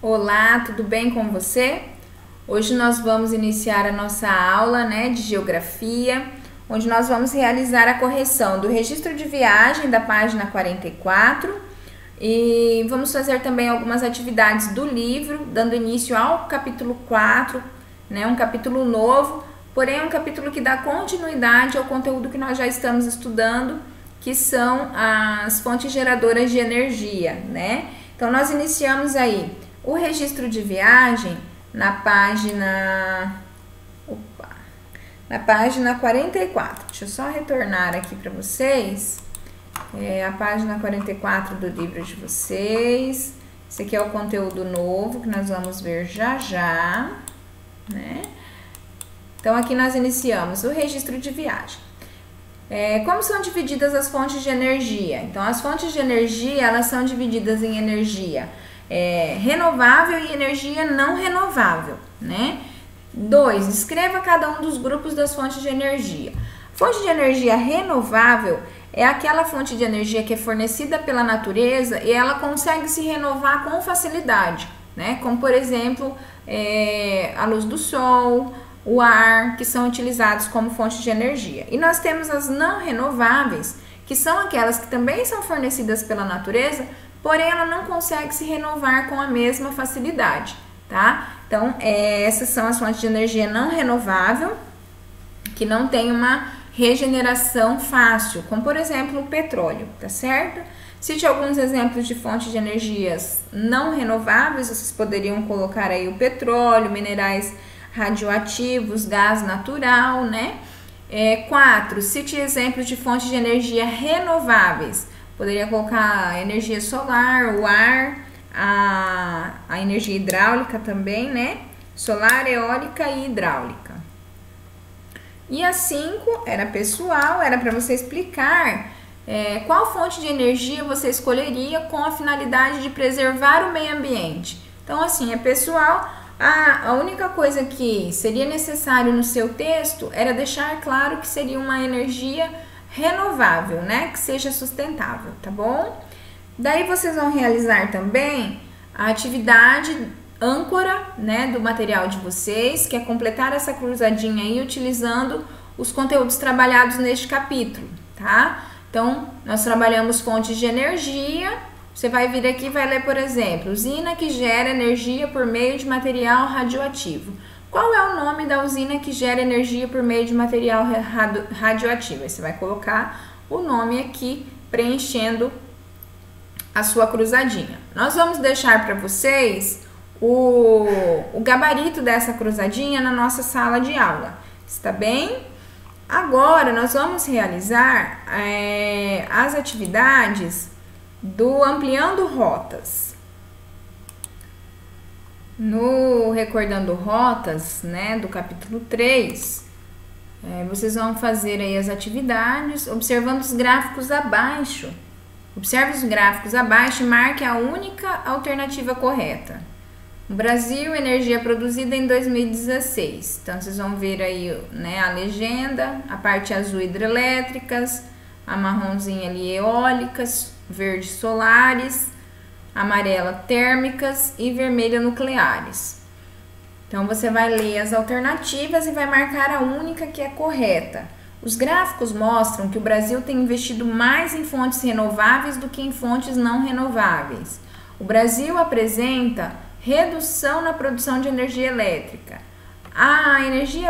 Olá, tudo bem com você? Hoje nós vamos iniciar a nossa aula, de geografia, onde nós vamos realizar a correção do registro de viagem da página 44 e vamos fazer também algumas atividades do livro, dando início ao capítulo 4, um capítulo novo, porém um capítulo que dá continuidade ao conteúdo que nós já estamos estudando, que são as fontes geradoras de energia, Então nós iniciamos aí o registro de viagem na página 44. Deixa eu só retornar aqui para vocês. A página 44 do livro de vocês. Esse aqui é o conteúdo novo que nós vamos ver já, Então aqui nós iniciamos o registro de viagem. Como são divididas as fontes de energia? Então as fontes de energia, elas são divididas em energia renovável e energia não renovável, 2. Escreva cada um dos grupos das fontes de energia. Fonte de energia renovável é aquela fonte de energia que é fornecida pela natureza e ela consegue se renovar com facilidade, Como, por exemplo, a luz do sol, o ar, que são utilizados como fonte de energia. E nós temos as não renováveis, que são aquelas que também são fornecidas pela natureza, porém ela não consegue se renovar com a mesma facilidade, Então, essas são as fontes de energia não renovável, que não tem uma regeneração fácil, como por exemplo o petróleo, certo? Cite alguns exemplos de fontes de energias não renováveis, vocês poderiam colocar aí o petróleo, minerais radioativos, gás natural, 4. Cite exemplos de fontes de energia renováveis. Poderia colocar a energia solar, o ar, a energia hidráulica também, Solar, eólica e hidráulica. E a 5 era pessoal, era para você explicar qual fonte de energia você escolheria com a finalidade de preservar o meio ambiente. Então, assim, é pessoal. A única coisa que seria necessário no seu texto era deixar claro que seria uma energia renovável, que seja sustentável, tá bom? Daí vocês vão realizar também a atividade âncora, do material de vocês, que é completar essa cruzadinha aí utilizando os conteúdos trabalhados neste capítulo, tá? Então, nós trabalhamos fontes de energia. Você vai vir aqui e vai ler, por exemplo, usina que gera energia por meio de material radioativo. Qual é o nome da usina que gera energia por meio de material radioativo? Aí você vai colocar o nome aqui, preenchendo a sua cruzadinha. Nós vamos deixar para vocês o gabarito dessa cruzadinha na nossa sala de aula, está bem? Agora, nós vamos realizar as atividades do Ampliando Rotas. No Recordando Rotas, do capítulo 3, vocês vão fazer aí as atividades observando os gráficos abaixo. Observe os gráficos abaixo e marque a única alternativa correta. No Brasil, energia produzida em 2016. Então, vocês vão ver aí a legenda, a parte azul hidrelétricas, a marronzinha ali eólicas, verde solares, amarela térmicas e vermelha nucleares. Então você vai ler as alternativas e vai marcar a única que é correta. Os gráficos mostram que o Brasil tem investido mais em fontes renováveis do que em fontes não renováveis. O Brasil apresenta redução na produção de energia elétrica. A energia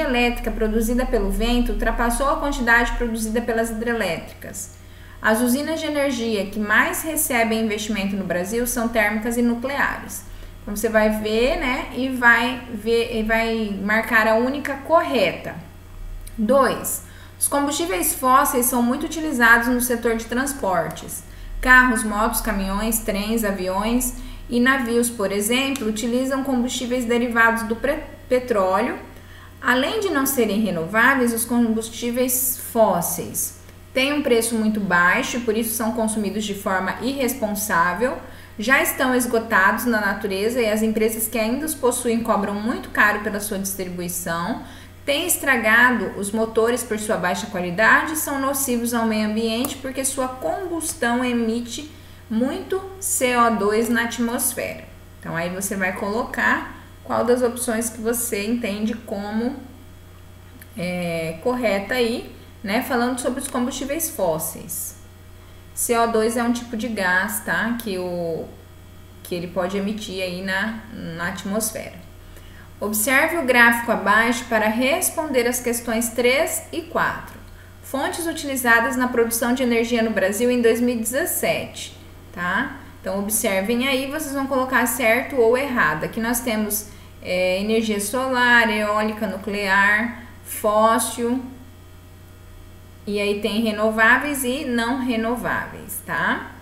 elétrica produzida pelo vento ultrapassou a quantidade produzida pelas hidrelétricas. As usinas de energia que mais recebem investimento no Brasil são térmicas e nucleares. Então você vai ver, e vai marcar a única correta. 2. Os combustíveis fósseis são muito utilizados no setor de transportes. Carros, motos, caminhões, trens, aviões e navios, por exemplo, utilizam combustíveis derivados do petróleo. Além de não serem renováveis, os combustíveis fósseis têm um preço muito baixo e por isso são consumidos de forma irresponsável, já estão esgotados na natureza e as empresas que ainda os possuem cobram muito caro pela sua distribuição, têm estragado os motores por sua baixa qualidade e são nocivos ao meio ambiente porque sua combustão emite muito CO2 na atmosfera. Então aí você vai colocar qual das opções que você entende como correta aí, né? Falando sobre os combustíveis fósseis. CO2 é um tipo de gás, tá? Que ele pode emitir aí na atmosfera. Observe o gráfico abaixo para responder as questões 3 e 4. Fontes utilizadas na produção de energia no Brasil em 2017, tá? Então, observem aí, vocês vão colocar certo ou errado. Aqui nós temos energia solar, eólica, nuclear, fóssil, e aí tem renováveis e não renováveis, tá?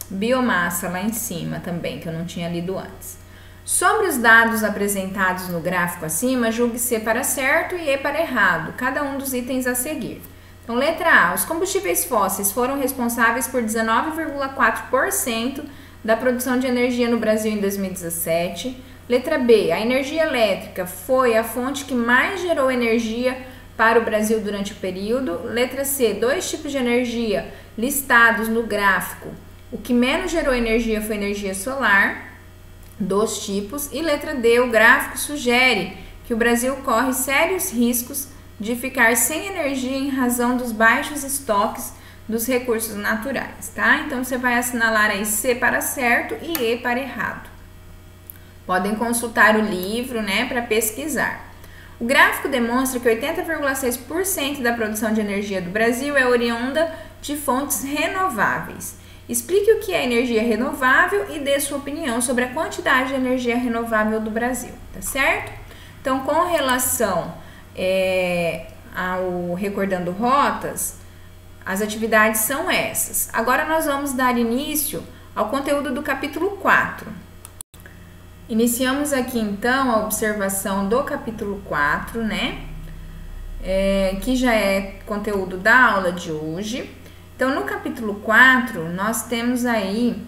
Biomassa lá em cima também, que eu não tinha lido antes. Sobre os dados apresentados no gráfico acima, julgue C para certo e E para errado, cada um dos itens a seguir. Então, letra A, os combustíveis fósseis foram responsáveis por 19,4% da produção de energia no Brasil em 2017. Letra B, a energia elétrica foi a fonte que mais gerou energia para o Brasil durante o período. Letra C, dois tipos de energia listados no gráfico. O que menos gerou energia foi energia solar, dos tipos. E letra D, o gráfico sugere que o Brasil corre sérios riscos de ficar sem energia em razão dos baixos estoques dos recursos naturais, tá? Então, você vai assinalar aí C para certo e E para errado. Podem consultar o livro, né, para pesquisar. O gráfico demonstra que 80,6% da produção de energia do Brasil é oriunda de fontes renováveis. Explique o que é energia renovável e dê sua opinião sobre a quantidade de energia renovável do Brasil, tá certo? Então, com relação ao Recordando Rotas, as atividades são essas. Agora nós vamos dar início ao conteúdo do capítulo 4. Iniciamos aqui então a observação do capítulo 4, né? Que já é conteúdo da aula de hoje. Então, no capítulo 4, nós temos aí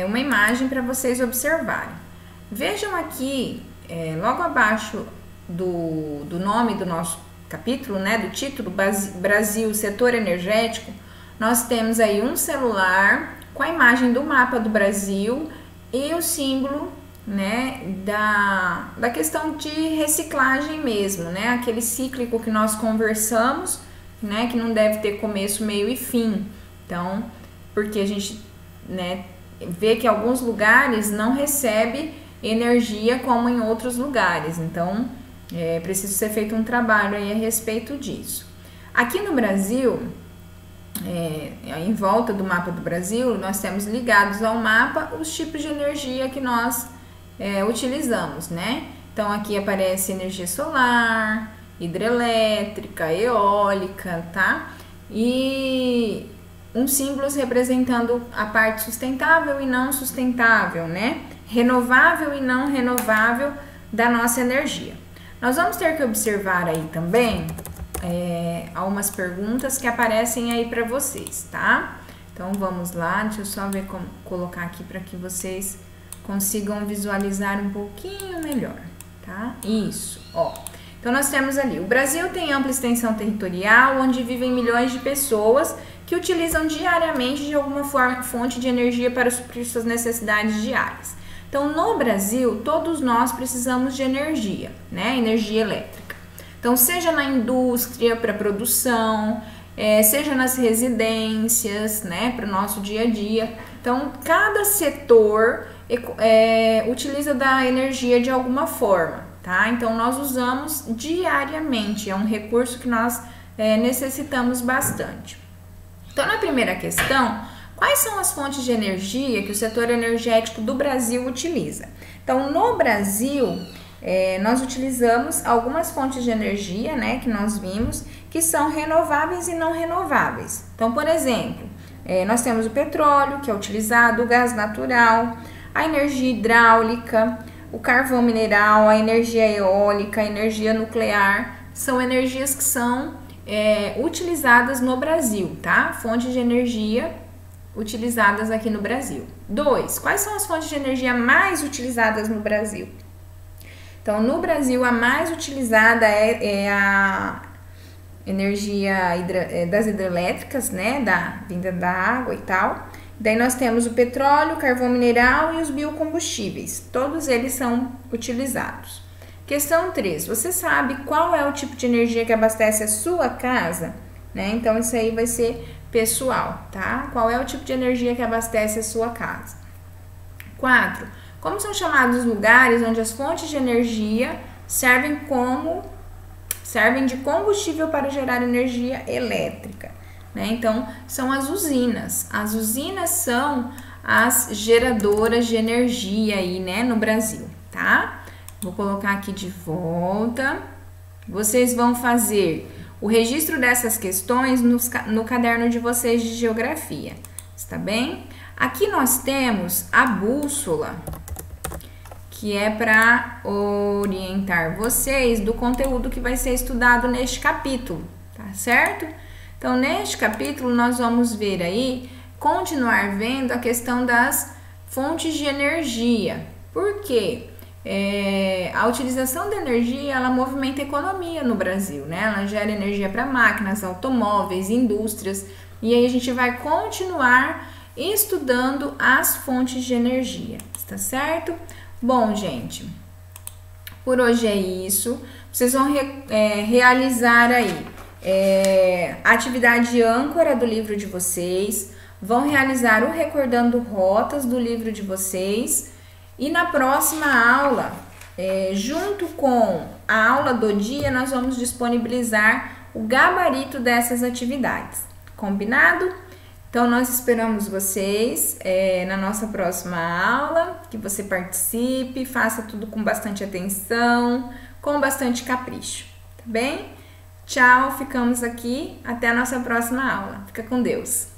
uma imagem para vocês observarem. Vejam aqui, logo abaixo do nome do nosso capítulo, né, do título, Brasil, setor energético, nós temos aí um celular com a imagem do mapa do Brasil e o símbolo, né, da questão de reciclagem mesmo, né, aquele cíclico que nós conversamos, né, que não deve ter começo, meio e fim. Então, porque a gente, né, vê que alguns lugares não recebe energia como em outros lugares. Então, precisa ser feito um trabalho aí a respeito disso. Aqui no Brasil, em volta do mapa do Brasil, nós temos ligados ao mapa os tipos de energia que nós utilizamos, né? Então, aqui aparece energia solar, hidrelétrica, eólica, tá? E uns símbolos representando a parte sustentável e não sustentável, né? Renovável e não renovável da nossa energia. Nós vamos ter que observar aí também algumas perguntas que aparecem aí para vocês, tá? Então vamos lá, deixa eu só ver como colocar aqui para que vocês consigam visualizar um pouquinho melhor, tá? Isso, ó. Então nós temos ali, o Brasil tem ampla extensão territorial, onde vivem milhões de pessoas que utilizam diariamente de alguma fonte de energia para suprir suas necessidades diárias. Então, no Brasil, todos nós precisamos de energia, né? Energia elétrica. Então, seja na indústria, para produção, seja nas residências, né? Para o nosso dia a dia. Então, cada setor utiliza da energia de alguma forma, tá? Então, nós usamos diariamente, é um recurso que nós necessitamos bastante. Então, na primeira questão, quais são as fontes de energia que o setor energético do Brasil utiliza? Então, no Brasil, nós utilizamos algumas fontes de energia, né, que nós vimos, que são renováveis e não renováveis. Então, por exemplo, nós temos o petróleo, que é utilizado, o gás natural, a energia hidráulica, o carvão mineral, a energia eólica, a energia nuclear, são energias que são utilizadas no Brasil, tá? Fontes de energia utilizadas aqui no Brasil. 2. Quais são as fontes de energia mais utilizadas no Brasil? Então, no Brasil, a mais utilizada é a energia das hidrelétricas, né? Vinda da água e tal. Daí nós temos o petróleo, o carvão mineral e os biocombustíveis. Todos eles são utilizados. Questão 3. Você sabe qual é o tipo de energia que abastece a sua casa? Né? Então, isso aí vai ser pessoal, tá? Qual é o tipo de energia que abastece a sua casa? 4. Como são chamados os lugares onde as fontes de energia servem de combustível para gerar energia elétrica? Né? Então, são as usinas. As usinas são as geradoras de energia aí, né, no Brasil, tá? Vou colocar aqui de volta. Vocês vão fazer o registro dessas questões no caderno de vocês de geografia, está bem? Aqui nós temos a bússola, que é para orientar vocês do conteúdo que vai ser estudado neste capítulo, tá certo? Então, neste capítulo, nós vamos ver aí, continuar vendo a questão das fontes de energia. Por quê? A utilização da energia, ela movimenta a economia no Brasil, né? Ela gera energia para máquinas, automóveis, indústrias. E aí a gente vai continuar estudando as fontes de energia, tá certo? Bom, gente, por hoje é isso. Vocês vão realizar aí a atividade âncora do livro de vocês, vão realizar o Recordando Rotas do livro de vocês. E na próxima aula, junto com a aula do dia, nós vamos disponibilizar o gabarito dessas atividades. Combinado? Então, nós esperamos vocês na nossa próxima aula, que você participe, faça tudo com bastante atenção, com bastante capricho, tá bem? Tchau, ficamos aqui, até a nossa próxima aula. Fica com Deus!